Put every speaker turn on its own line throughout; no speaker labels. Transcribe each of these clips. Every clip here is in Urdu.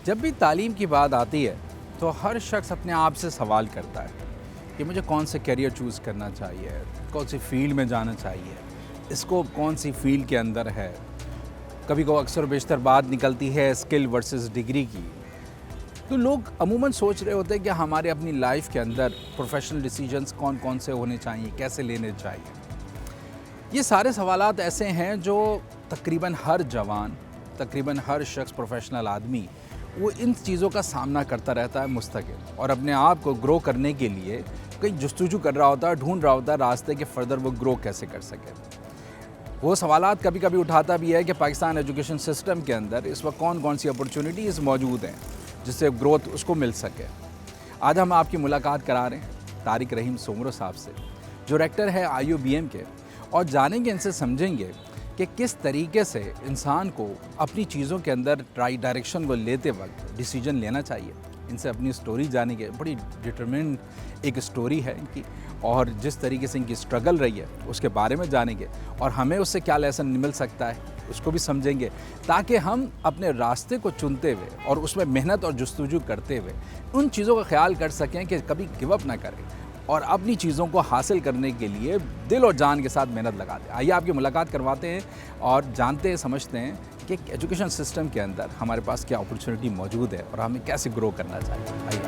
جب بھی تعلیم کی بات آتی ہے تو ہر شخص اپنے آپ سے سوال کرتا ہے کہ مجھے کون سے کیریئر چوز کرنا چاہیے، کون سی فیلڈ میں جانا چاہیے، اسکوپ کون سی فیلڈ کے اندر ہے۔ کبھی کو اکثر و بیشتر بات نکلتی ہے اسکل ورسز ڈگری کی۔ تو لوگ عموماً سوچ رہے ہوتے ہیں کہ ہمارے اپنی لائف کے اندر پروفیشنل ڈیسیجنز کون کون سے ہونے چاہیے، کیسے لینے چاہیے۔ یہ سارے سوالات ایسے ہیں جو تقریباً ہر جوان، تقریباً ہر شخص پروفیشنل آدمی وہ ان چیزوں کا سامنا کرتا رہتا ہے مستقل، اور اپنے آپ کو گرو کرنے کے لیے کئی جستجو کر رہا ہوتا ہے، ڈھونڈ رہا ہوتا ہے راستے کہ فردر وہ گرو کیسے کر سکے۔ وہ سوالات کبھی کبھی اٹھاتا بھی ہے کہ پاکستان ایجوکیشن سسٹم کے اندر اس وقت کون کون سی اپرچونٹیز موجود ہیں جس سے گروتھ اس کو مل سکے۔ آج ہم آپ کی ملاقات کرا رہے ہیں طارق رحیم سومرو صاحب سے، جو ریکٹر ہے IUBM کے، اور جانیں گے، ان سے سمجھیں گے کہ کس طریقے سے انسان کو اپنی چیزوں کے اندر رائٹ ڈائریکشن کو لیتے وقت ڈیسیجن لینا چاہیے۔ ان سے اپنی سٹوری جانیں گے، بڑی ڈٹرمنڈ ایک سٹوری ہے ان کی، اور جس طریقے سے ان کی سٹرگل رہی ہے اس کے بارے میں جانیں گے، اور ہمیں اس سے کیا لیسن مل سکتا ہے اس کو بھی سمجھیں گے، تاکہ ہم اپنے راستے کو چنتے ہوئے اور اس میں محنت اور جستجو کرتے ہوئے ان چیزوں کا خیال کر سکیں کہ کبھی گیو اپ نہ کریں، اور اپنی چیزوں کو حاصل کرنے کے لیے دل اور جان کے ساتھ محنت لگا دیں۔ آئیے آپ کی ملاقات کرواتے ہیں اور جانتے ہیں، سمجھتے ہیں کہ ایجوکیشن سسٹم کے اندر ہمارے پاس کیا اپرچونٹی موجود ہے اور ہمیں کیسے گرو کرنا چاہیے۔ آئیے۔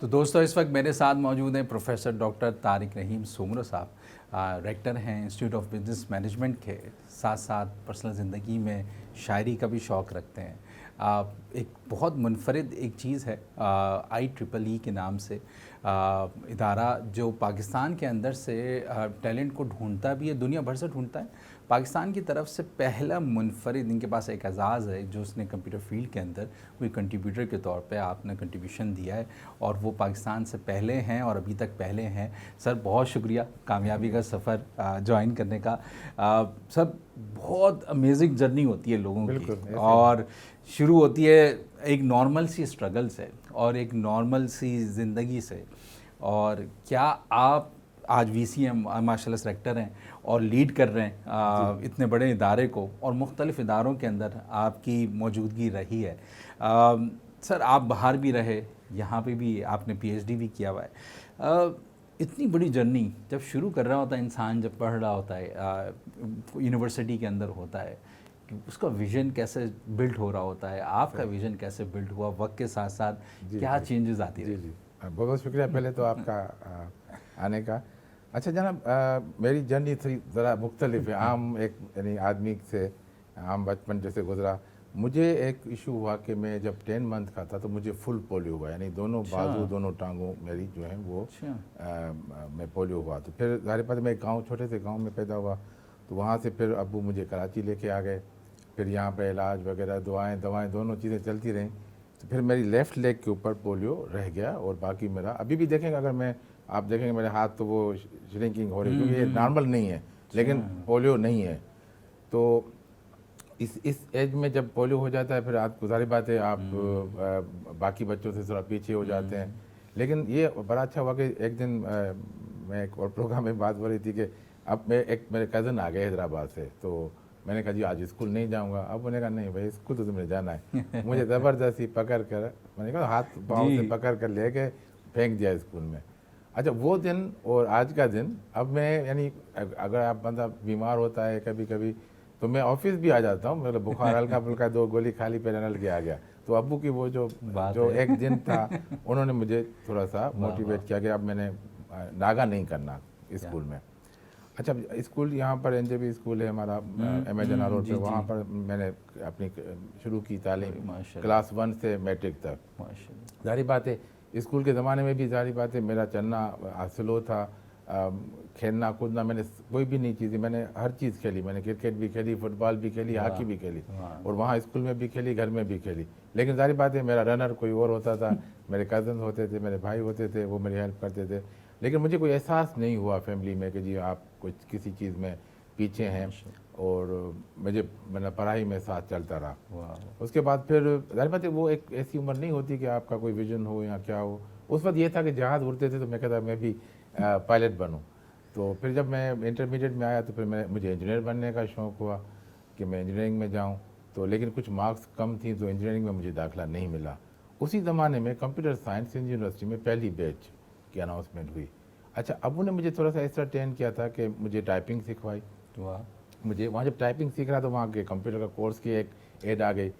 تو دوستو، اس وقت میرے ساتھ موجود ہیں پروفیسر ڈاکٹر طارق رحیم سومرو صاحب، ریکٹر ہیں انسٹیٹیوٹ آف بزنس مینجمنٹ کے، ساتھ ساتھ پرسنل زندگی میں شاعری کا بھی شوق رکھتے ہیں۔ ایک بہت منفرد ایک چیز ہے IEEE کے نام سے ادارہ، جو پاکستان کے اندر سے ٹیلنٹ کو ڈھونڈتا بھی ہے، دنیا بھر سے ڈھونڈتا ہے۔ پاکستان کی طرف سے پہلا منفرد ان کے پاس ایک اعزاز ہے جو اس نے کمپیوٹر فیلڈ کے اندر کوئی کنٹریبیوٹر کے طور پہ آپ نے کنٹریبیوشن دیا ہے، اور وہ پاکستان سے پہلے ہیں اور ابھی تک پہلے ہیں۔ سر بہت شکریہ کامیابی کا سفر جوائن کرنے کا۔ سر بہت امیزنگ جرنی ہوتی ہے لوگوں کی، اور شروع ہوتی ہے ایک نارمل سی اسٹرگل سے اور ایک نارمل سی زندگی سے، اور کیا آپ آج VCM ماشاء اللہ ریکٹر ہیں اور لیڈ کر رہے ہیں اتنے بڑے ادارے کو، اور مختلف اداروں کے اندر آپ کی موجودگی رہی ہے۔ سر آپ باہر بھی رہے، یہاں پہ بھی آپ نے PhD بھی کیا ہوا ہے۔ اتنی بڑی جرنی جب شروع کر رہا ہوتا ہے انسان، جب پڑھ رہا ہوتا ہے یونیورسٹی کے اندر ہوتا ہے، اس کا ویژن کیسے بلڈ ہو رہا ہوتا ہے، آپ کا ویژن کیسے بلڈ ہوا وقت کے ساتھ ساتھ، کیا چینجز آتی ہیں؟
جی بہت بہت شکریہ پہلے تو آپ کا آنے کا۔ اچھا جناب، میری جرنی تھوڑی ذرا مختلف ہے عام ایک یعنی آدمی سے، عام بچپن جیسے گزرا۔ مجھے ایک ایشو ہوا کہ میں جب 10 منتھ کا تھا تو مجھے فل پولیو ہوا، یعنی دونوں بازو، دونوں ٹانگوں میری جو ہیں وہ میں پولیو ہوا۔ تو پھر ظاہر بات میں ایک گاؤں، چھوٹے سے گاؤں میں پیدا ہوا، تو وہاں سے پھر ابو مجھے کراچی لے کے آ گئے، پھر یہاں پہ علاج وغیرہ، دوائیں دونوں چیزیں چلتی رہیں۔ تو پھر میری لیفٹ لیگ کے اوپر پولیو رہ گیا، اور باقی میرا ابھی بھی دیکھیں گے، اگر میں آپ دیکھیں گے میرے ہاتھ تو وہ شرنکنگ ہو رہی، کیونکہ یہ نارمل نہیں ہے، لیکن پولیو نہیں ہے۔ تو اس ایج میں جب پولیو ہو جاتا ہے پھر آپ ظاہر بات ہے آپ باقی بچوں سے تھوڑا پیچھے ہو جاتے ہیں۔ لیکن یہ بڑا اچھا ہوا کہ ایک دن میں ایک اور پروگرام میں بات ہو رہی تھی کہ اب میرے کزن آ گئے حیدرآباد سے، تو میں نے کہا جی آج اسکول نہیں جاؤں گا۔ اب انہوں نے کہا نہیں بھائی اسکول تو تمہیں جانا ہے۔ مجھے زبردستی پکڑ کر، میں نے کہا ہاتھ پاؤں سے پکڑ کر لے کے پھینک دیا اسکول میں۔ اچھا وہ دن اور آج کا دن، اب میں یعنی اگر آپ بندہ بیمار ہوتا ہے کبھی کبھی تو میں آفس بھی آ جاتا ہوں، مطلب بخار ہلکا پھلکا 2 گولی کھا لی پیرانل کے آ گیا۔ تو ابو کی وہ جو ایک دن تھا، انہوں نے مجھے تھوڑا سا موٹیویٹ کیا کہ اب میں نے ناغہ نہیں کرنا اسکول میں۔ اچھا اسکول یہاں پر NJB اسکول ہے ہمارا MA جنرل روڈ پہ، وہاں پر میں نے اپنی شروع کی تعلیم کلاس 1 سے میٹرک تک۔ ظاہر بات ہے اسکول کے زمانے میں بھی ظاہر بات ہے میرا چلنا سلو تھا، کھیلنا کودنا میں نے کوئی بھی نہیں چیزیں، میں نے ہر چیز کھیلی، میں نے کرکٹ بھی کھیلی، فٹ بال بھی کھیلی، ہاکی بھی کھیلی، اور وہاں اسکول میں بھی کھیلی، گھر میں بھی کھیلی۔ لیکن ظاہر بات ہے میرا رنر کوئی اور ہوتا تھا، میرے کزن ہوتے تھے، میرے بھائی ہوتے تھے، وہ میری ہیلپ کرتے تھے، لیکن مجھے کوئی احساس نہیں ہوا فیملی میں کہ جی آپ کچھ کسی چیز میں پیچھے ہیں، اور مجھے پڑھائی میں ساتھ چلتا رہا۔ اس کے بعد پھر ظاہر بات ہے وہ ایک ایسی عمر نہیں ہوتی کہ آپ کا کوئی ویژن ہو یا کیا ہو۔ اس وقت یہ تھا کہ جہاز اڑتے تھے تو میں کہتا میں بھی پائلٹ بنوں۔ تو پھر جب میں انٹرمیڈیٹ میں آیا تو پھر مجھے انجینئر بننے کا شوق ہوا کہ میں انجینئرنگ میں جاؤں۔ تو لیکن کچھ مارکس کم تھیں تو انجینئرنگ میں مجھے داخلہ نہیں ملا. اسی زمانے میں کمپیوٹر سائنس سندھ یونیورسٹی میں پہلی بیچ کی اناؤنسمنٹ ہوئی. اچھا ابو نے مجھے تھوڑا سا اس طرح ٹرین کیا تھا کہ مجھے ٹائپنگ سکھوائی. مجھے وہاں جب ٹائپنگ سیکھ رہا تو وہاں کے کمپیوٹر کا کورس کی ایک ایڈ آ گئی,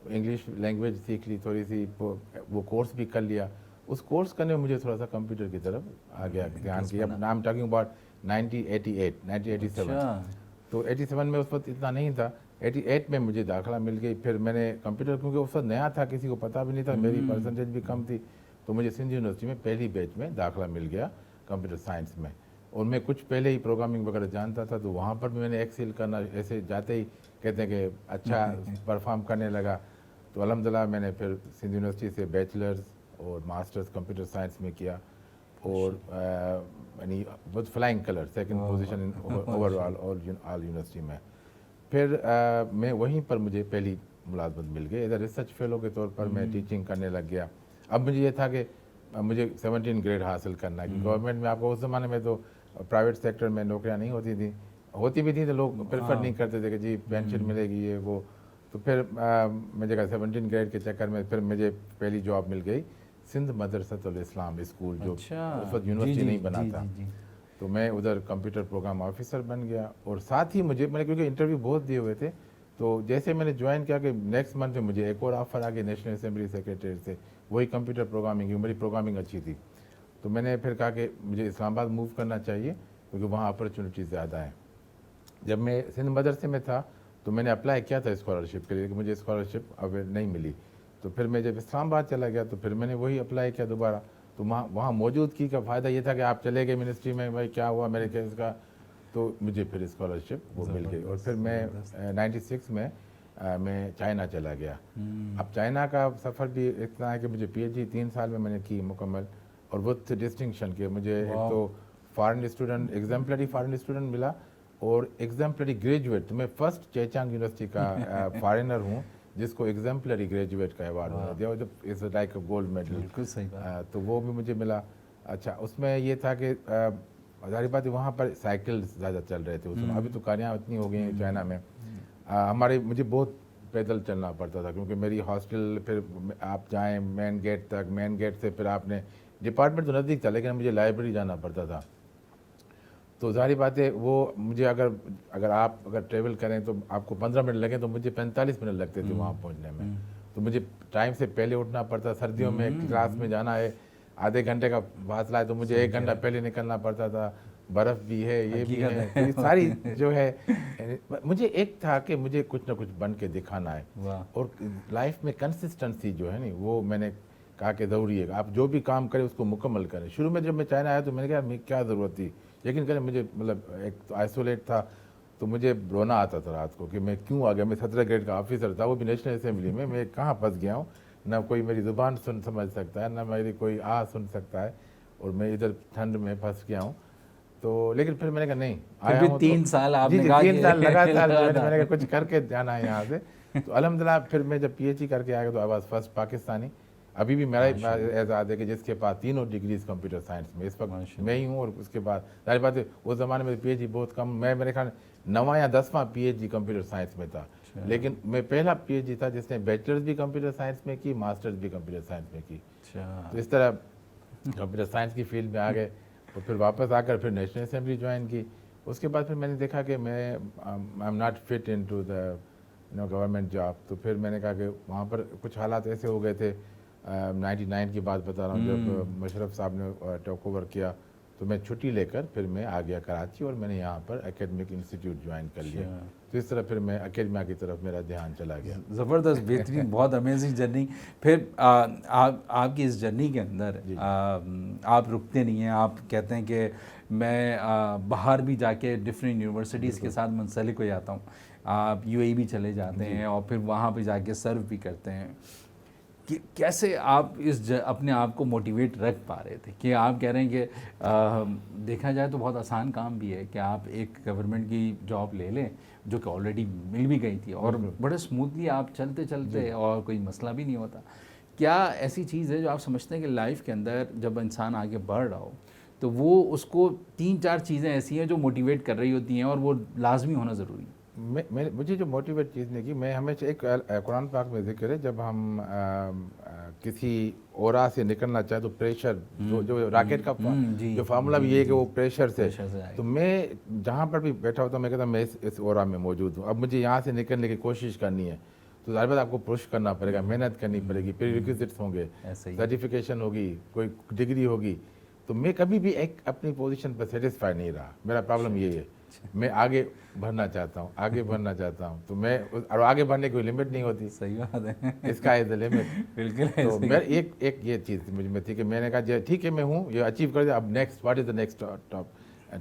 انگلش لینگویج سیکھ لی تھوڑی سی, وہ کورس بھی کر لیا. اس کورس کرنے میں مجھے تھوڑا سا کمپیوٹر کی طرف آ گیا دھیان کیا. نام ٹاکنگ اباؤٹ 1987. تو 87 میں اس وقت اتنا نہیں تھا. 88 میں مجھے داخلہ مل گئی. پھر میں نے کمپیوٹر کیونکہ اس وقت نیا تھا, کسی کو پتہ بھی نہیں تھا, میری پرسنٹیج بھی کم تھی, تو مجھے سندھ یونیورسٹی میں پہلی بیچ میں داخلہ مل گیا کمپیوٹر سائنس میں. اور میں کچھ پہلے ہی پروگرامنگ وغیرہ جانتا تھا, تو وہاں پر بھی میں نے ایکسل کرنا, ایسے جاتے ہی کہتے ہیں کہ اچھا پرفارم کرنے لگا. تو الحمدللہ میں نے پھر سندھ یونیورسٹی سے بیچلرز اور ماسٹرز کمپیوٹر سائنس میں کیا, اور یعنی with flying colour second position over all university میں. پھر میں وہیں پر مجھے پہلی ملازمت مل گئی. ادھر ریسرچ فیلو کے طور پر میں ٹیچنگ کرنے لگ گیا. اب مجھے یہ تھا کہ مجھے 17 گریڈ حاصل کرنا ہے. گورنمنٹ میں آپ کو اس زمانے میں تو پرائیویٹ سیکٹر میں نوکریاں نہیں ہوتی تھیں, ہوتی بھی تھیں تو لوگ پریفر نہیں کرتے تھے کہ جی پینشن ملے گی یہ وہ. تو پھر مجھے کہا 17 گریڈ کے چکر میں پھر مجھے پہلی جاب مل گئی سندھ مدرسۃ الاسلام اسکول, جو اس وقت یونیورسٹی نہیں بنا تھا. تو میں ادھر کمپیوٹر پروگرام آفیسر بن گیا. اور ساتھ ہی مجھے میں نے کیونکہ انٹرویو بہت دیے ہوئے تھے, تو جیسے میں نے جوائن کیا کہ نیکسٹ منتھ میں مجھے ایک اور آفر آ گیا نیشنل اسمبلی سیکریٹری سے, وہی کمپیوٹر پروگرامنگ. میری پروگرامنگ اچھی تھی, تو میں نے پھر کہا کہ مجھے اسلام آباد موو کرنا چاہیے کیونکہ وہاں اپرچونیٹیز زیادہ ہیں. جب میں سندھ مدرسے میں تھا تو میں نے اپلائی کیا تھا اسکالرشپ کے لیے, کہ مجھے اسکالرشپ اب نہیں ملی. تو پھر میں جب اسلام آباد چلا گیا تو پھر میں نے وہی اپلائی کیا دوبارہ. تو وہاں موجودگی کا فائدہ یہ تھا کہ آپ چلے گئے منسٹری میں, بھائی کیا ہوا میرے کیس کا, تو مجھے پھر اسکالرشپ وہ مل گئی. اور پھر میں 96 میں میں چائنا چلا گیا. اب چائنا کا سفر بھی اتنا ہے کہ مجھے پی ایچ ڈی 3 سال میں نے کی مکمل, اور وتھ ڈسٹنکشن کے. مجھے ایک تو foreign student exemplary foreign student ملا, اور ایگزمپلری گریجویٹ. تو میں فرسٹ چیچانگ یونیورسٹی کا فارنر ہوں جس کو ایگزمپلری گریجویٹ کا ایوارڈ ملا, it's like a gold medal.
بالکل صحیح بات.
تو وہ بھی مجھے ملا. اچھا اس میں یہ تھا کہ ظاہر بات ہے وہاں پر سائیکل زیادہ چل رہے تھے اس میں, ابھی تو گاڑیاں اتنی ہو گئی ہیں چائنا میں. مجھے بہت پیدل چلنا پڑتا تھا کیونکہ میری ہاسٹل, پھر آپ جائیں مین گیٹ تک, مین گیٹ سے پھر آپ نے ڈپارٹمنٹ تو نزدیک تھا لیکن مجھے لائبریری جانا پڑتا تھا. تو ظاہر بات ہے وہ مجھے اگر آپ ٹریول کریں تو آپ کو 15 منٹ لگیں, تو مجھے 45 منٹ لگتے تھے وہاں پہنچنے میں. تو مجھے ٹائم سے پہلے اٹھنا پڑتا. سردیوں میں کلاس میں جانا ہے, آدھے گھنٹے کا فاصلہ ہے, تو مجھے 1 گھنٹہ پہلے نکلنا پڑتا تھا. برف بھی ہے, یہ بھی ہے, یہ ساری جو ہے. مجھے ایک تھا کہ مجھے کچھ نہ کچھ بن کے دکھانا ہے, اور لائف میں کنسسٹنسی جو ہے نا وہ میں نے کہا کہ ضروری ہے. آپ جو بھی کام کریں اس کو مکمل کریں. شروع میں جب میں چائنا آیا تو میں نے کہا میں کیا ضرورت تھی, لیکن کریں مجھے مطلب ایک تو آئسولیٹ تھا, تو مجھے رونا آتا تھا رات کو کہ میں کیوں آ گیا. میں 17 گریڈ کا آفیسر تھا, وہ بھی نیشنل اسمبلی میں کہاں پھنس گیا ہوں. نہ کوئی میری زبان سمجھ سکتا ہے, نہ میری کوئی سن سکتا ہے, اور میں ادھر ٹھنڈ میں پھنس گیا ہوں. تو لیکن پھر میں نے کہا نہیں آیا ہوں
3 سال آپ نے کہا
3 سال لگاتار میں نے کہا کچھ کر کے جانا ہے یہاں سے. تو الحمدللہ پھر میں جب پی ایچ ڈی کر کے آیا تو آئی واز فرسٹ پاکستانی. ابھی بھی میرا اعزاز ہے کہ جس کے پاس 3 ڈگریز کمپیوٹر سائنس میں, اس وقت میں ہی ہوں. اور اس کے بعد ظاہر بات ہے اس زمانے میں پی ایچ ڈی بہت کم, میں میرے خیال 9واں یا 10واں P H D computer science میں تھا. لیکن میں پہلا پی ایچ ڈی تھا جس نے بیچلرز بھی کمپیوٹر سائنس میں کی, ماسٹرز بھی کمپیوٹر سائنس میں کی. تو اس طرح کمپیوٹر سائنس کی فیلڈ میں آ گئے. اور پھر واپس آ کر پھر نیشنل اسمبلی جوائن کی. اس کے بعد پھر میں نے دیکھا کہ میں I am not fit in to the government job. تو پھر میں نے کہا کہ وہاں پر کچھ حالات ایسے ہو گئے تھے, 99 کی بات بتا رہا ہوں, جب مشرف صاحب نے ٹیک اوور کیا تو میں چھٹی لے کر پھر میں آ گیا کراچی, اور میں نے یہاں پر اکیڈمک انسٹیٹیوٹ جوائن کر لیا. تو اس طرح پھر میں اکیڈمیا کی طرف میرا دھیان چلا گیا.
زبردست, بہترین, بہت امیزنگ جرنی. پھر آپ کی اس جرنی کے اندر آپ رکتے نہیں ہیں. آپ کہتے ہیں کہ میں باہر بھی جا کے ڈفرینٹ یونیورسٹیز کے ساتھ منسلک ہو جاتا ہوں. آپ UAE بھی چلے جاتے ہیں اور پھر وہاں پہ جا کے سرو بھی کرتے ہیں. کہ کیسے آپ اپنے آپ کو موٹیویٹ رکھ پا رہے تھے کہ آپ کہہ رہے ہیں کہ دیکھا جائے تو بہت آسان کام بھی ہے کہ آپ ایک گورنمنٹ کی جاب لے لیں جو کہ آلریڈی مل بھی گئی تھی, اور بڑے اسموتھلی آپ چلتے چلتے اور کوئی مسئلہ بھی نہیں ہوتا. کیا ایسی چیز ہے جو آپ سمجھتے ہیں کہ لائف کے اندر جب انسان آگے بڑھ رہا ہو تو وہ اس کو 3-4 چیزیں ایسی ہیں جو موٹیویٹ کر رہی ہوتی ہیں اور وہ لازمی ہونا ضروری ہے؟
مجھے جو موٹیویٹ چیز نے کی، میں ہمیشہ ایک قرآن پاک میں ذکر ہے، جب ہم کسی اورا سے نکلنا چاہے تو پریشر، جو راکٹ کا جو فارمولا بھی یہ ہے کہ وہ پریشر سے، تو میں جہاں پر بھی بیٹھا ہوتا ہوں میں کہتا ہوں میں اس اورا میں موجود ہوں، اب مجھے یہاں سے نکلنے کی کوشش کرنی ہے، تو ظاہر بات آپ کو پش کرنا پڑے گا، محنت کرنی پڑے گی، پھر ریکویزٹس ہوں گے، سرٹیفکیشن ہوگی، کوئی ڈگری ہوگی، تو میں کبھی بھی ایک اپنی پوزیشن پر سیٹسفائی نہیں رہا، میرا پرابلم یہی ہے، میں آگے بڑھنا چاہتا ہوں، آگے بڑھنا چاہتا ہوں، تو میں اور آگے بڑھنے کی کوئی لمٹ نہیں ہوتی،
صحیح بات ہے،
اس کا از دا لمٹ،
بالکل.
تو میں ایک یہ چیز مجھ میں تھی کہ میں نے کہا ٹھیک ہے میں ہوں، یہ اچیو کر دیا، اب next what is the next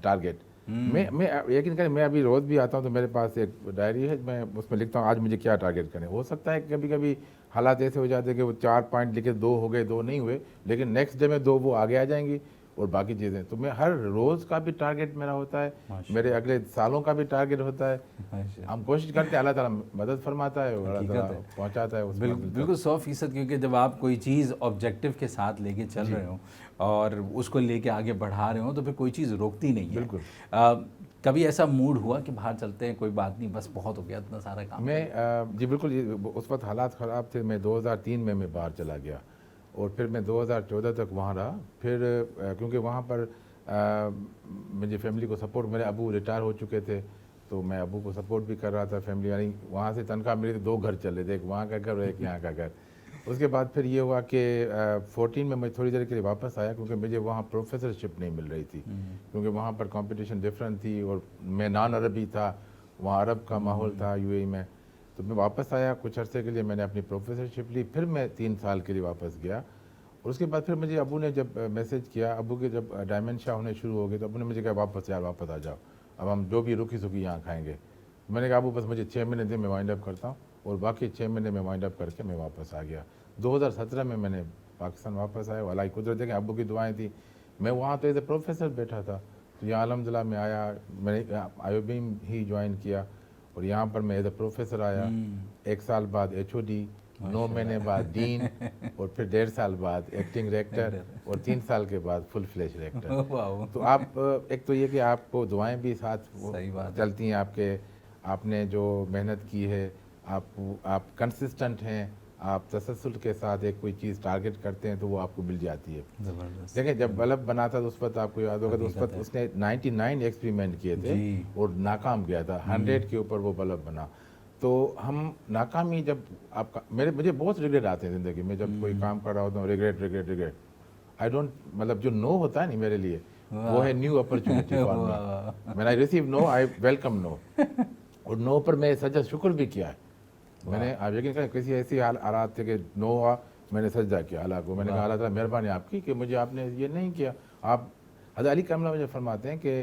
target. میں یقین کریں میں ابھی روز بھی آتا ہوں تو میرے پاس ایک ڈائری ہے، میں اس میں لکھتا ہوں آج مجھے کیا ٹارگیٹ کریں. ہو سکتا ہے کہ کبھی کبھی حالات ایسے ہو جاتے ہیں کہ وہ 4 پوائنٹ لکھے 2 ہو گئے 2 نہیں ہوئے، لیکن نیکسٹ ڈے میں 2 وہ آگے آ جائیں گی اور باقی چیزیں. تو میں ہر روز کا بھی ٹارگیٹ میرا ہوتا ہے، میرے اگلے سالوں کا بھی ٹارگیٹ ہوتا ہے. ہم کوشش کرتے ہیں، اللہ تعالیٰ مدد فرماتا ہے اور اللہ تعالیٰ پہنچاتا ہے اس میں.
بالکل 100%، کیونکہ جب آپ کوئی چیز آبجیکٹیو کے ساتھ لے کے چل رہے ہوں اور اس کو لے کے آگے بڑھا رہے ہوں تو پھر کوئی چیز روکتی نہیں ہے.
بالکل.
کبھی ایسا موڈ ہوا کہ باہر چلتے ہیں، کوئی بات نہیں، بس بہت ہو گیا اتنا سارا کام؟
میں جی بالکل، اس وقت حالات خراب تھے. میں 2003 میں باہر چلا گیا اور پھر میں 2014 تک وہاں رہا. پھر کیونکہ وہاں پر مجھے فیملی کو سپورٹ، میرے ابو ریٹائر ہو چکے تھے تو میں ابو کو سپورٹ بھی کر رہا تھا. فیملی یعنی وہاں سے تنخواہ میری 2 گھر چل رہے تھے، ایک وہاں کا گھر اور ایک یہاں کا گھر. اس کے بعد پھر یہ ہوا کہ 14 میں تھوڑی دیر کے لیے واپس آیا کیونکہ مجھے وہاں پروفیسرشپ نہیں مل رہی تھی، کیونکہ وہاں پر کمپٹیشن ڈفرینٹ تھی اور میں نان عربی تھا، وہاں عرب کا ماحول تھا یو اے ای میں. تو میں واپس آیا، کچھ عرصے کے لیے میں نے اپنی پروفیسرشپ لی، پھر میں 3 سال کے لیے واپس گیا. اور اس کے بعد پھر مجھے ابو نے جب میسج کیا، ابو کے جب ڈائمنشیا ہونے شروع ہو گئے تو ابو نے مجھے کہا واپس آ جاؤ، اب ہم جو بھی رکی سکی یہاں کھائیں گے. میں نے کہا ابو بس مجھے 6 مہینے دے، میں وائنڈ اپ کرتا ہوں، اور باقی 6 مہینے میں وائنڈ اپ کر کے میں واپس آ گیا. 2017 میں نے پاکستان واپس آیا. اللہ کی قدرت ہے کہ ابو کی دعائیں تھیں. میں وہاں تو ایز اے پروفیسر بیٹھا تھا، تو یہاں الحمدللہ میں آیا، میں نے آئی او بی ہی جوائن کیا اور یہاں پر میں ایز اے پروفیسر آیا. 1 سال بعد ایچ او ڈی، 9 مہینے بعد ڈین، اور پھر 1.5 سال بعد ایکٹنگ ڈائریکٹر، اور 3 سال کے بعد فل فلیش ڈائریکٹر. تو آپ ایک تو یہ کہ آپ کو دعائیں بھی ساتھ چلتی ہیں آپ کے، آپ نے جو محنت کی ہے، آپ کنسسٹنٹ ہیں، آپ تسلسل کے ساتھ ایک کوئی چیز ٹارگیٹ کرتے ہیں تو وہ آپ کو مل جاتی ہے. دیکھیں جب بلب بنا تھا تو اس وقت آپ کو یاد ہوگا تو اس وقت اس نے 99 ایکسپریمنٹ کیے تھے اور ناکام گیا تھا، 100 کے اوپر وہ بلب بنا. تو ہم ناکامی جب آپ کا مجھے بہت ریگریٹ آتے ہیں زندگی میں، جب کوئی کام کر رہا ہوتا ہوں ریگریٹ آئی ڈونٹ، مطلب جو نو ہوتا ہے نہیں میرے لیے وہ ہے new opportunity for me. When I receive no I welcome no, اور نو پر میں سجدہ شکر بھی کیا ہے. میں نے آپ یقین کریں کسی ایسی حالات تھے کہ نو ہوا، میں نے سجدہ کیا اللہ کو. میں نے کہا اللہ تعالیٰ مہربانی آپ کی کہ مجھے آپ نے یہ نہیں کیا. آپ حضرت علی کرم اللہ مجھے فرماتے ہیں کہ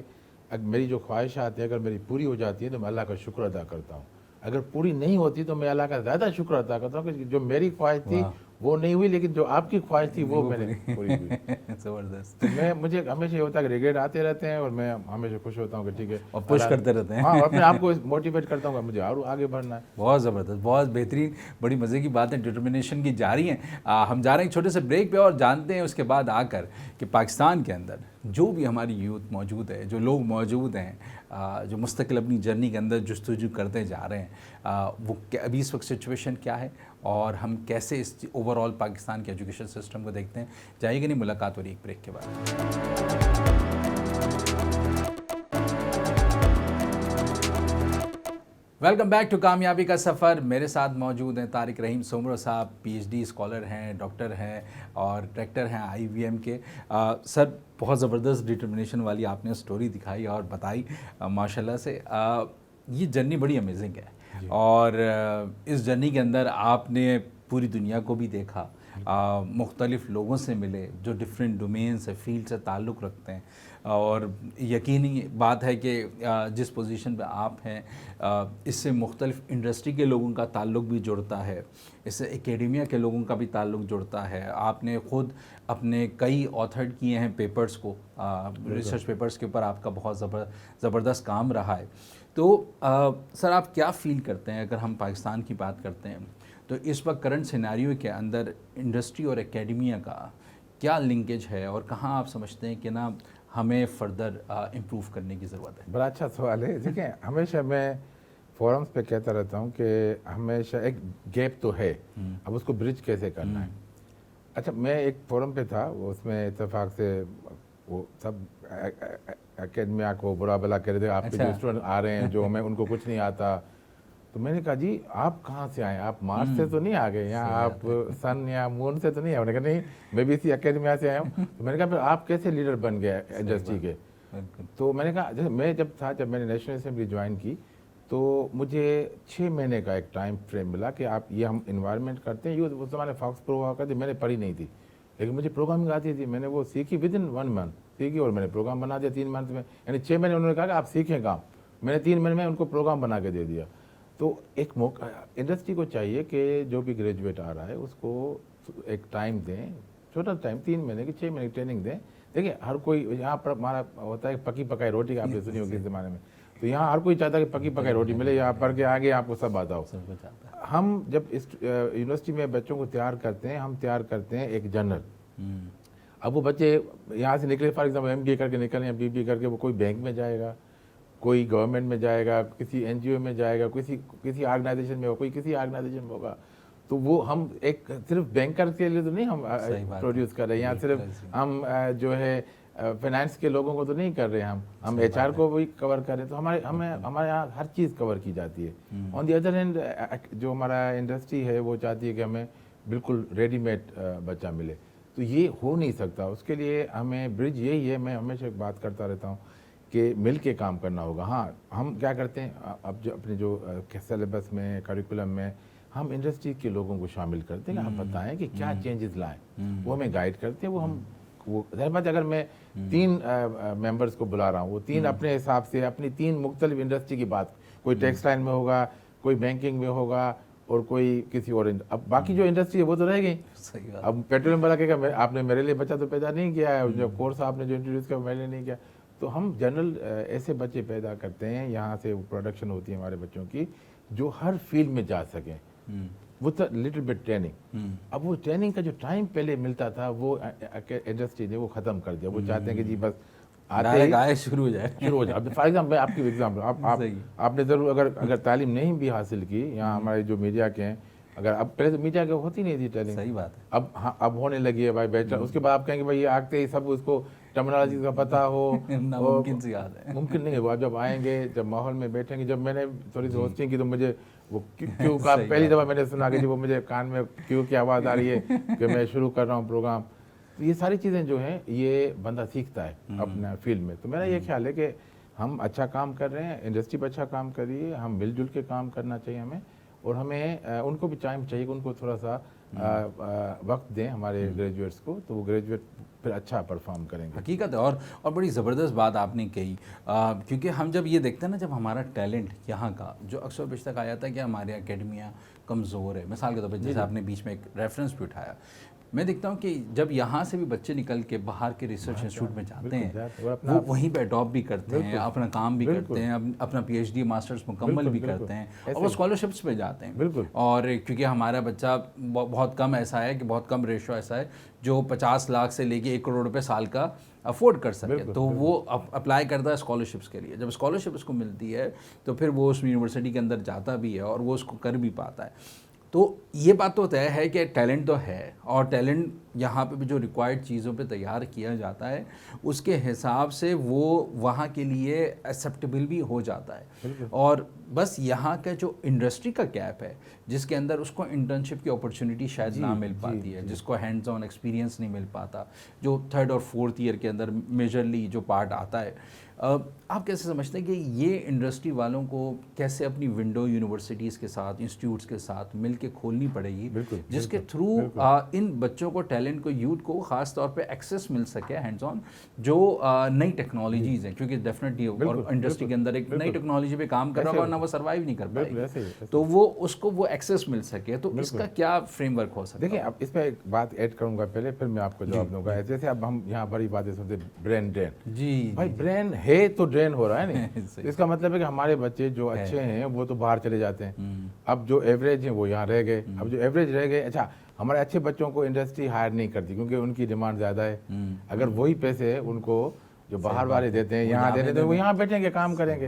میری جو خواہشات ہیں اگر میری پوری ہو جاتی ہیں تو میں اللہ کا شکر ادا کرتا ہوں، اگر پوری نہیں ہوتی تو میں اللہ کا زیادہ شکر ادا کرتا ہوں کہ جو میری خواہش تھی وہ نہیں ہوئی لیکن جو آپ کی خواہش تھی وہ میں نے پوری ہوئی. زبردست. مجھے ہمیشہ یہ ہوتا ہے کہ ریگریٹ آتے رہتے ہیں اور میں ہمیشہ خوش ہوتا ہوں کہ ٹھیک ہے
اور پش کرتے رہتے ہیں.
ہاں، اپنے آپ کو موٹیویٹ کرتا ہوں کہ مجھے اور آگے بڑھنا ہے.
بہت زبردست، بہت بہترین، بڑی مزے کی باتیں ڈٹرمنیشن کی جاری ہیں. ہم جا رہے ہیں ایک چھوٹے سے بریک پہ اور جانتے ہیں اس کے بعد آ کر کہ پاکستان کے اندر جو بھی ہماری یوتھ موجود ہے، جو لوگ موجود ہیں جو مستقل اپنی جرنی کے اندر جستجو کرتے جا رہے ہیں، وہ ابھی اس وقت سچویشن کیا ہے اور ہم کیسے اس اوور آل پاکستان کے ایجوکیشن سسٹم کو دیکھتے ہیں. جائیے گا نہیں، ملاقات ہو رہی ایک بریک کے بعد. ویلکم بیک ٹو کامیابی کا سفر. میرے ساتھ موجود ہیں طارق رحیم سومرو صاحب، پی ایچ ڈی اسکالر ہیں، ڈاکٹر ہیں اور ڈائریکٹر ہیں آئی وی ایم کے. سر بہت زبردست ڈٹرمنیشن والی آپ نے سٹوری دکھائی اور بتائی ماشاءاللہ سے. یہ جرنی بڑی امیزنگ ہے اور اس جرنی کے اندر آپ نے پوری دنیا کو بھی دیکھا، مختلف لوگوں سے ملے جو ڈفرینٹ ڈومین سے فیلڈ سے تعلق رکھتے ہیں، اور یقینی بات ہے کہ جس پوزیشن پہ آپ ہیں اس سے مختلف انڈسٹری کے لوگوں کا تعلق بھی جڑتا ہے، اس سے اکیڈیمیا کے لوگوں کا بھی تعلق جڑتا ہے. آپ نے خود اپنے کئی آتھرڈ کیے ہیں پیپرز کو، ریسرچ پیپرز کے اوپر آپ کا بہت زبردست کام رہا ہے. تو سر آپ کیا فیل کرتے ہیں اگر ہم پاکستان کی بات کرتے ہیں تو اس وقت کرنٹ سیناریو کے اندر انڈسٹری اور اکیڈیمیا کا کیا لنکیج ہے اور کہاں آپ سمجھتے ہیں کہ نا ہمیں فردر امپروو کرنے کی ضرورت ہے؟
بڑا اچھا سوال ہے. دیکھیں ہمیشہ میں فورمز پہ کہتا رہتا ہوں کہ ہمیشہ ایک گیپ تو ہے، اب اس کو برج کیسے کرنا ہے. اچھا میں ایک فورم پہ تھا، اس میں اتفاق سے وہ سب اکیڈمیا کو برا بلا کر رہے تھے، آپ کے جو اسٹوڈنٹ آ رہے ہیں جو میں ان کو کچھ نہیں آتا. تو میں نے کہا جی آپ کہاں سے آئے، آپ مارس سے تو نہیں آ گئے، یا آپ سن یا مون سے تو نہیں آئے. انہوں نے کہا نہیں میں بھی اسی اکیڈمیا سے آیا ہوں. تو میں نے کہا پھر آپ کیسے لیڈر بن گئے انڈسٹری کے؟ تو میں نے کہا جیسے میں جب میں نے نیشنل اسمبلی جوائن کی تو مجھے 6 مہینے کا ایک ٹائم فریم ملا کہ آپ یہ ہم انوائرمنٹ کرتے ہیں. یہ اس زمانے فاکس پرو ہوا کرتی، میں نے پڑھی نہیں تھی لیکن مجھے پروگرامنگ آتی تھی. میں نے وہ سیکھی ود ان 1 منتھ سیکھی اور میں نے پروگرام بنا دیا 3 منتھ میں. یعنی 6 مہینے انہوں نے کہا کہ آپ سیکھیں کام، میں نے 3 مہینے میں ان کو پروگرام بنا کے دے دیا. تو ایک موقع انڈسٹری کو چاہیے کہ جو بھی گریجویٹ آ رہا ہے اس کو ایک ٹائم دیں، چھوٹا ٹائم 3 مہینے کی 6 مہینے کی ٹریننگ دیں. دیکھیں ہر کوئی یہاں پر ہمارا ہوتا ہے پکی پکائی روٹی آپ نے سنی ہوگی اس زمانے میں، تو یہاں ہر کوئی چاہتا ہے کہ پکی پکائی روٹی ملے، یہاں پڑھ کے آگے آپ کو سب آتا ہو. ہم جب اس یونیورسٹی میں بچوں کو تیار کرتے ہیں، ہم تیار کرتے ہیں ایک جنرل. اب وہ بچے یہاں سے نکلے فار ایگزامپل ایم بی اے کر کے نکلیں یا بی بی اے کر کے، وہ کوئی بینک میں جائے گا، کوئی گورنمنٹ میں جائے گا، کسی این جی او میں جائے گا، کسی آرگنائزیشن میں ہوگا، کوئی کسی آرگنائزیشن میں ہوگا. تو وہ ہم ایک صرف بینکر کے لیے تو نہیں ہم پروڈیوس کر رہے ہیں، یا صرف ہم جو ہے فائنانس کے لوگوں کو تو نہیں کر رہے، ہم ایچ آر کو بھی کور کر رہے ہیں. تو ہمارے یہاں ہر چیز کور کی جاتی ہے. آن دی ادر ہینڈ جو ہمارا انڈسٹری ہے وہ چاہتی ہے کہ ہمیں بالکل ریڈی میڈ بچہ ملے. تو یہ ہو نہیں سکتا. اس کے لیے ہمیں برج یہی ہے، میں ہمیشہ ایک بات کرتا رہتا ہوں کہ مل کے کام کرنا ہوگا. ہاں ہم کیا کرتے ہیں اب جو اپنے جو سلیبس میں کریکولم میں ہم انڈسٹری کے لوگوں کو شامل کرتے ہیں کہ آپ بتائیں کہ کیا چینجز لائیں، وہ ہمیں گائیڈ کرتے ہیں. وہ ظاہر بات اگر میں 3 ممبرس کو بلا رہا ہوں، وہ 3 اپنے حساب سے اپنی 3 مختلف انڈسٹری کی بات، کوئی ٹیکسٹائل میں ہوگا، کوئی بینکنگ میں ہوگا اور کوئی کسی اور. اب باقی جو انڈسٹری ہے وہ تو رہ گئی. اب پیٹرولیم والا کہے گا آپ نے میرے لیے بچہ تو پیدا نہیں کیا ہے، جو کورس آپ نے جو انٹروڈیوس کیا میں نے نہیں کیا. تو ہم جنرل ایسے بچے پیدا کرتے ہیں، یہاں سے پروڈکشن ہوتی ہے ہمارے بچوں کی جو ہر فیلڈ میں جا سکیں وتھ لٹل بٹ ٹریننگ. اب وہ ٹریننگ کا جو ٹائم پہلے ملتا تھا وہ انڈسٹری نے وہ ختم کر دیا. وہ چاہتے ہیں کہ جی بس آتے شروع ہو جائے. اب فار ایگزامپل آپ کی ایگزامپل آپ نے ضرور اگر تعلیم نہیں بھی حاصل کی، یہاں ہمارے جو میڈیا کے ہیں، اگر اب پہلے تو میڈیا کے ہوتی نہیں تھی ٹریننگ، صحیح بات ہے، اب ہونے لگی ہے بھائی بیٹر. اس کے بعد آپ کہیں گے بھائی آتے ہی سب اس کو ٹرمنالوجی کا پتہ ہو، ممکن نہیں ہے. وہ جب آئیں گے، جب ماحول میں بیٹھیں گے. جب میں نے تھوڑی سی ہوسٹنگ کی تو مجھے وہ کیوں کا پہلی دفعہ میں نے سنا کہ جی وہ مجھے کان میں کیوں کی آواز آ رہی ہے کہ میں شروع کر رہا ہوں پروگرام. تو یہ ساری چیزیں جو ہیں یہ بندہ سیکھتا ہے اپنا فیلڈ میں. تو میرا یہ خیال ہے کہ ہم اچھا کام کر رہے ہیں، انڈسٹری پہ اچھا کام کر رہی ہے، ہم مل جل کے کام کرنا چاہیے ہمیں. اور ہمیں ان کو بھی ٹائم چاہیے کہ ان کو تھوڑا سا وقت دیں ہمارے گریجویٹس کو، تو وہ گریجویٹ پھر اچھا پرفارم کریں گے.
حقیقت ہے. اور بڑی زبردست بات آپ نے کہی، کیونکہ ہم جب یہ دیکھتے ہیں نا، جب ہمارا ٹیلنٹ یہاں کا جو اکثر بیشتر کہا جاتا ہے کہ ہمارے اکیڈمیا کمزور ہے، مثال کے طور پہ جیسے آپ نے بیچ میں ایک ریفرنس بھی اٹھایا، میں دیکھتا ہوں کہ جب یہاں سے بھی بچے نکل کے باہر کے ریسرچ انسٹیٹیوٹ میں جاتے ہیں، وہ وہیں پہ اڈاپٹ بھی کرتے ہیں، اپنا کام بھی کرتے ہیں، اپنا پی ایچ ڈی ماسٹرز مکمل بھی کرتے ہیں، اور وہ اسکالرشپس پہ جاتے ہیں. اور کیونکہ ہمارا بچہ بہت کم ایسا ہے کہ بہت کم ریشو ایسا ہے جو 50 لاکھ سے لے کے 1 کروڑ روپے سال کا افورڈ کر سکے، تو وہ اپلائی کرتا ہے اسکالرشپس کے لیے. جب اسکالرشپ اس کو ملتی ہے تو پھر وہ اس یونیورسٹی کے اندر جاتا بھی ہے اور وہ اس کو کر بھی پاتا ہے. تو یہ بات تو طے ہے کہ ٹیلنٹ تو ہے، اور ٹیلنٹ یہاں پہ بھی جو ریکوائرڈ چیزوں پہ تیار کیا جاتا ہے اس کے حساب سے وہ وہاں کے لیے ایکسیپٹیبل بھی ہو جاتا ہے. اور بس یہاں کا جو انڈسٹری کا گیپ ہے جس کے اندر اس کو انٹرنشپ کی اپرچونٹی شاید نہ مل پاتی ہے، جس کو ہینڈز آن ایکسپیرینس نہیں مل پاتا، جو 3rd اور 4th ایئر کے اندر میجرلی جو پارٹ آتا ہے. آپ کیسے سمجھتے ہیں کہ یہ انڈسٹری والوں کو کیسے اپنی ونڈو یونیورسٹیز کے ساتھ، انسٹیٹیوٹس کے ساتھ مل کے کھولنی پڑے گی جس کے تھرو ان بچوں کو، ٹیلنٹ کو، یوتھ کو خاص طور پہ ایکسیس مل سکے ہینڈز آن جو نئی ٹیکنالوجیز ہیں، کیونکہ ڈیفینیٹلی اور انڈسٹری کے اندر ایک نئی ٹیکنالوجی پہ کام کر رہا ہوگا، ورنہ وہ سروائیو نہیں کر پائے گی، تو وہ اس کو وہ ایکسیس مل سکے. تو اس کا کیا فریم ورک ہو سکتا ہے؟
دیکھیں اب اس میں ایک بات ایڈ کروں گا پہلے، پھر میں آپ کو جواب دوں گا. جیسے اب ہم یہاں بڑی باتیں سنتے برین ڈرین، جی بھائی برین ہے تو ڈرین ہو رہا ہے نہیں. اس کا مطلب ہے کہ ہمارے بچے جو اچھے ہیں وہ تو باہر چلے جاتے ہیں. اب جو ایوریج ہیں وہ یہاں رہ گئے. اب جو ایوریج رہ گئے، اچھا ہمارے اچھے بچوں کو انڈسٹری ہائر نہیں کرتی کیونکہ ان کی ڈیمانڈ زیادہ ہے. اگر وہی پیسے ان کو جو باہر والے دیتے ہیں یہاں دیتے ہیں تو وہ یہاں بیٹھیں گے، کام کریں گے.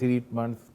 3 months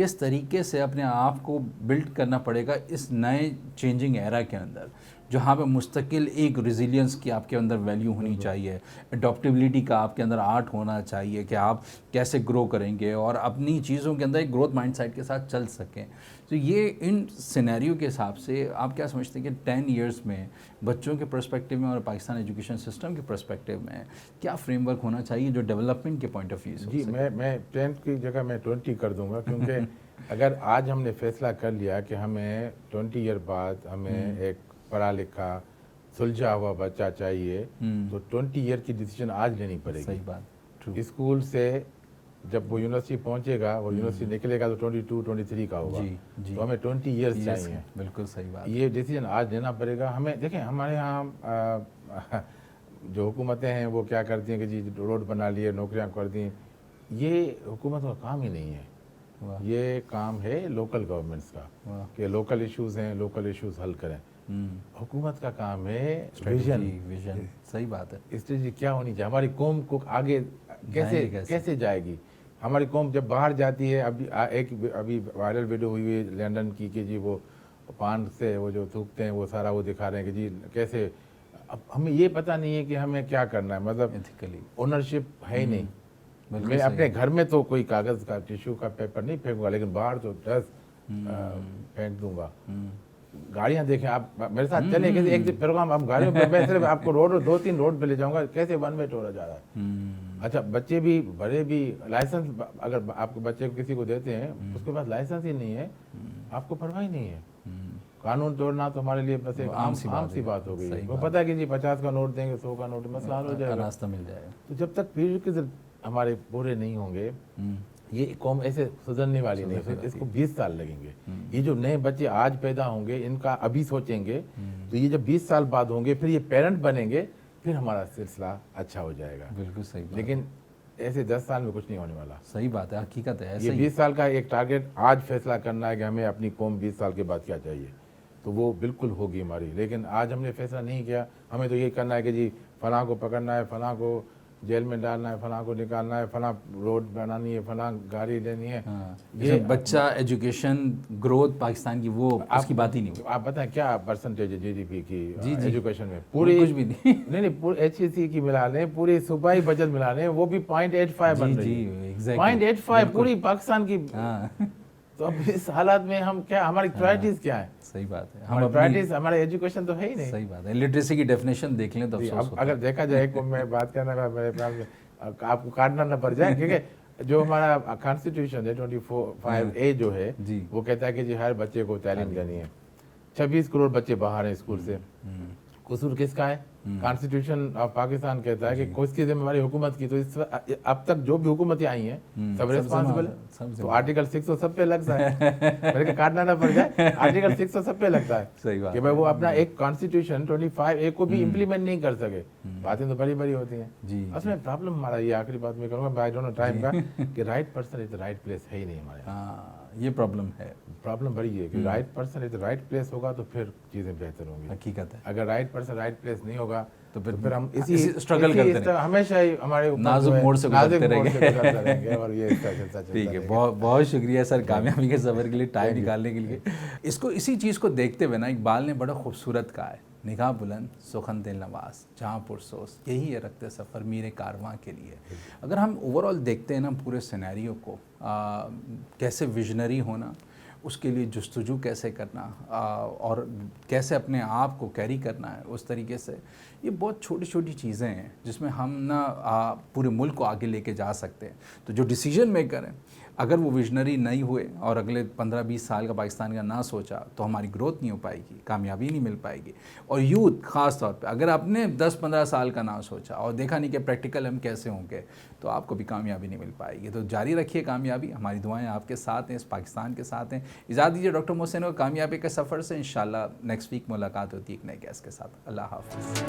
کس طریقے سے اپنے آپ کو بلڈ کرنا پڑے گا اس نئے چینجنگ ایرا کے اندر، جہاں پہ مستقل ایک ریزیلینس کی آپ کے اندر ویلیو ہونی چاہیے، اڈاپٹیبلٹی کا آپ کے اندر آرٹ ہونا چاہیے کہ آپ کیسے گرو کریں گے اور اپنی چیزوں کے اندر ایک گروتھ مائنڈ سیٹ کے ساتھ چل سکیں. تو یہ ان سینیریو کے حساب سے آپ کیا سمجھتے ہیں کہ 10 ایئرس میں بچوں کے پرسپیکٹیو میں اور پاکستان ایجوکیشن سسٹم کے پرسپیکٹیو میں کیا فریم ورک ہونا چاہیے جو ڈیولپمنٹ کے پوائنٹ آف ویو سے؟
جی میں 10 کی جگہ میں 20 کر دوں گا، کیونکہ اگر آج ہم نے فیصلہ کر لیا کہ ہمیں 20 ایئر بعد ہمیں ایک پڑھا لکھا سلجھا ہوا بچہ چاہیے، تو 20 ایئر کی ڈیسیجن آج لینی پڑے گی.
صحیح بات.
اسکول سے جب وہ یونیورسٹی پہنچے گا، وہ یونیورسٹی نکلے گا تو 22 23 کا ہوگا. تو ہمیں 20 ایئرس چاہیے.
بالکل صحیح بات.
یہ ڈیسیجن آج لینا پڑے گا ہمیں. دیکھیں ہمارے یہاں جو حکومتیں ہیں وہ کیا کرتی ہیں کہ جی روڈ بنا لیے، نوکریاں کر دیں. یہ حکومت کا کام ہی نہیں ہے. یہ کام ہے لوکل گورنمنٹس کا کہ لوکل ایشوز ہیں، لوکل ایشوز حل کریں. حکومت کا کام ہے ویژن.
صحیح بات ہے.
اسٹریٹجی کیا ہونی چاہیے، ہماری قوم کو آگے کیسے جائے گی. ہماری قوم جب باہر جاتی ہے، ابھی وائرل ویڈیو ہوئی ہے لنڈن کی کہ جی وہ پان سے وہ جو تھوکتے ہیں وہ سارا وہ دکھا رہے ہیں کہ جی کیسے. اب ہمیں یہ پتہ نہیں ہے کہ ہمیں کیا کرنا ہے، مطلب اونرشپ ہے ہی نہیں. میں اپنے گھر میں تو کوئی کاغذ کا ٹیشو کا پیپر نہیں پھینکوں گا، لیکن باہر تو ڈسٹ پھینک دوں گا. گاڑیاں دیکھیں آپ میرے ساتھ چلیں کہ ایک پروگرام آپ گاڑیوں پہ، میں صرف آپ کو 2-3 روڈ پہ لے جاؤں گا کیسے ون وے ٹورا جا رہا ہے. اچھا بچے بھی بڑے بھی لائسنس، اگر آپ کو بچے کو کسی کو دیتے ہیں اس کے پاس لائسنس ہی نہیں ہے، آپ کو پرواہ ہی نہیں ہے. قانون توڑنا تو ہمارے لیے بس ایک عام سی بات ہو گئی ہے. وہ پتہ ہے کہ جی 50 کا نوٹ دیں گے، 100 کا نوٹ، مسئلہ حل ہو جائے گا، راستہ مل جائے گا. تو جب تک پیریڈ ہمارے پورے نہیں ہوں گے، یہ قوم ایسے سدھرنے والی نہیں ہے. اس کو 20 سال لگیں گے. یہ جو نئے بچے آج پیدا ہوں گے ان کا ابھی سوچیں گے تو یہ جب 20 سال بعد ہوں گے پھر یہ پیرنٹ بنیں گے، پھر ہمارا سلسلہ اچھا ہو جائے گا.
بالکل صحیح.
لیکن ایسے 10 سال میں کچھ نہیں ہونے والا.
صحیح بات ہے، حقیقت ہے.
یہ 20 سال کا ایک ٹارگیٹ آج فیصلہ کرنا ہے کہ ہمیں اپنی قوم 20 سال کے بعد کیا چاہیے، تو وہ بالکل ہوگی ہماری. لیکن آج ہم نے فیصلہ نہیں کیا. ہمیں تو یہ کرنا ہے کہ جی فلاں کو پکڑنا ہے، فلاں کو جیل میں ڈالنا ہے، فلاں کو نکالنا ہے، فلاں روڈ بنانی ہے، فلاں گاڑی لینی ہے.
یہ بچہ ایجوکیشن گروتھ پاکستان کی وہ اس کی بات ہی نہیں.
آپ بتائیں کیا پرسنٹیج ہے جی ڈی پی کی ایجوکیشن میں؟
پوری کچھ بھی
نہیں پوری HEC کی ملا لیں، پوری صوبائی بجٹ ملا لیں، وہ بھی 0.85 بن رہی ہے. 0.85 پوری پاکستان کی. تو اب اس حالات میں ہم کیا، ہماری پرائرٹیز کیا ہے؟
صحیح بات ہے.
ہماری پرائرٹیز ہمارے ایجوکیشن تو ہے ہی نہیں.
صحیح بات ہے. لٹریسی کی ڈیفینیشن دیکھ لیں تو افسوس ہوتا ہے.
اگر دیکھا جائے کو میں بات کرنا ہے میرے خیال میں آپ کو کاٹنا نہ پڑ جائے، کیونکہ جو ہمارا کانسٹیٹیوشن ہے 25A جو ہے وہ کہتا ہے کہ جی ہر بچے کو تعلیم دینی ہے. 26 کروڑ بچے باہر ہیں اسکول سے. قصور کس کا ہے؟ کانسٹیٹیوشن آف پاکستان کہتا ہے کہ کس کی ذمہ داری حکومت کی. تو اب تک جو بھی حکومتیں آئی ہیں سب ریسپانسبل ہے. تو آرٹیکل 600 سب پہ لگتا ہے. میرے کہ کاٹنا نہ پڑ جائے، آرٹیکل 600 سب پہ لگتا ہے کہ بھائی وہ اپنا ایک کانسٹیٹیوشن 25A کو بھی امپلیمنٹ نہیں کر سکے. باتیں تو بڑی بڑی ہوتی ہیں. اس میں پرابلم ہمارا یہ آخری بات میں کروں گا، آئی ڈونٹ نو ٹائم کا، کہ right person is the right place ہے ہی نہیں ہمارے.
یہ پرابلم ہے.
پرابلم بڑی ہے کہ right person is the right place ہوگا تو پھر چیزیں بہتر ہوں گی.
حقیقت ہے.
اگر رائٹ پرسن رائٹ پلیس نہیں ہوگا تو پھر ہم
اسی اسٹرگل کرتے ہیں،
ہمیشہ ہی ہمارے
نازک موڑ سے گزرتے
رہیں گے. اور یہ
ٹھیک ہے. بہت شکریہ سر کامیابی کے سفر کے لیے ٹائم نکالنے کے لیے. اس کو اسی چیز کو دیکھتے ہوئے نا اقبال نے بڑا خوبصورت کہا ہے، نگاہ بلند سخن دل نواز جہاں پرسوس، یہی ہے رکھتے سفر میرے کارواں کے لیے. اگر ہم اوور آل دیکھتے ہیں نا پورے سینیریو کو، کیسے ویژنری ہونا، اس کے لیے جستجو کیسے کرنا اور کیسے اپنے آپ کو کیری کرنا ہے اس طریقے سے، یہ بہت چھوٹی چھوٹی چیزیں ہیں جس میں ہم نا پورے ملک کو آگے لے کے جا سکتے ہیں. تو جو ڈیسیجن میکر ہیں اگر وہ ویژنری نہیں ہوئے اور اگلے 15-20 سال کا پاکستان کا نہ سوچا تو ہماری گروتھ نہیں ہو پائے گی، کامیابی نہیں مل پائے گی. اور یوتھ خاص طور پہ اگر آپ نے 10-15 سال کا نہ سوچا اور دیکھا نہیں کہ پریکٹیکل ہم کیسے ہوں گے تو آپ کو بھی کامیابی نہیں مل پائے گی. تو جاری رکھیے کامیابی، ہماری دعائیں آپ کے ساتھ ہیں، اس پاکستان کے ساتھ ہیں. اجازت دیجیے ڈاکٹر محسن کو کامیابی کے سفر سے. انشاءاللہ نیکسٹ ویک ملاقات ہوتی ہے ایک نئے گیسٹ کے ساتھ. اللہ حافظ.